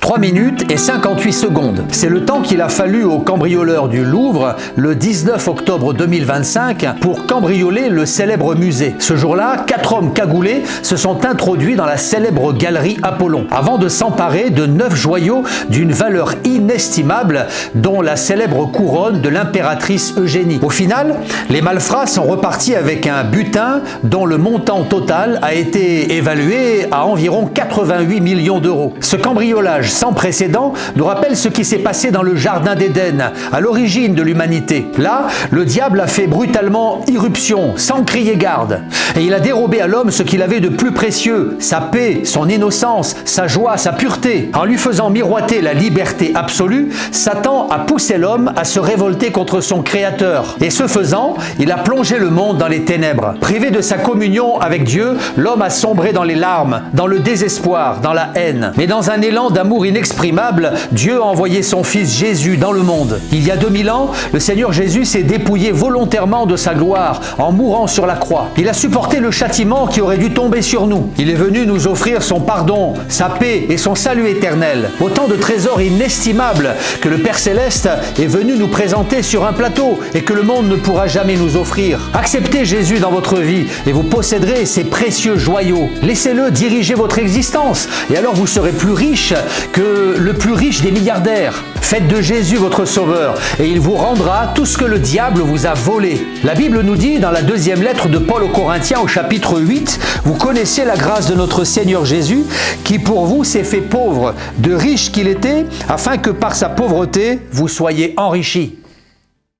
3 minutes et 58 secondes. C'est le temps qu'il a fallu aux cambrioleurs du Louvre le 19 octobre 2025 pour cambrioler le célèbre musée. Ce jour-là, 4 hommes cagoulés se sont introduits dans la célèbre galerie Apollon avant de s'emparer de 9 joyaux d'une valeur inestimable, dont la célèbre couronne de l'impératrice Eugénie. Au final, les malfrats sont repartis avec un butin dont le montant total a été évalué à environ 88 millions d'euros. Ce cambriolage sans précédent nous rappelle ce qui s'est passé dans le jardin d'Éden, à l'origine de l'humanité. Là, le diable a fait brutalement irruption, sans crier garde. Et il a dérobé à l'homme ce qu'il avait de plus précieux, sa paix, son innocence, sa joie, sa pureté. En lui faisant miroiter la liberté absolue, Satan a poussé l'homme à se révolter contre son Créateur. Et ce faisant, il a plongé le monde dans les ténèbres. Privé de sa communion avec Dieu, l'homme a sombré dans les larmes, dans le désespoir, dans la haine. Mais dans un élan d'amour inexprimable, Dieu a envoyé son Fils Jésus dans le monde. Il y a 2000 ans, le Seigneur Jésus s'est dépouillé volontairement de sa gloire en mourant sur la croix. Il a supporté le châtiment qui aurait dû tomber sur nous. Il est venu nous offrir son pardon, sa paix et son salut éternel. Autant de trésors inestimables que le Père Céleste est venu nous présenter sur un plateau et que le monde ne pourra jamais nous offrir. Acceptez Jésus dans votre vie et vous posséderez ces précieux joyaux. Laissez-le diriger votre existence et alors vous serez plus riche que le plus riche des milliardaires. Faites de Jésus votre sauveur et il vous rendra tout ce que le diable vous a volé. La Bible nous dit dans la deuxième lettre de Paul aux Corinthiens au chapitre 8, vous connaissez la grâce de notre Seigneur Jésus qui pour vous s'est fait pauvre, de riche qu'il était, afin que par sa pauvreté vous soyez enrichis.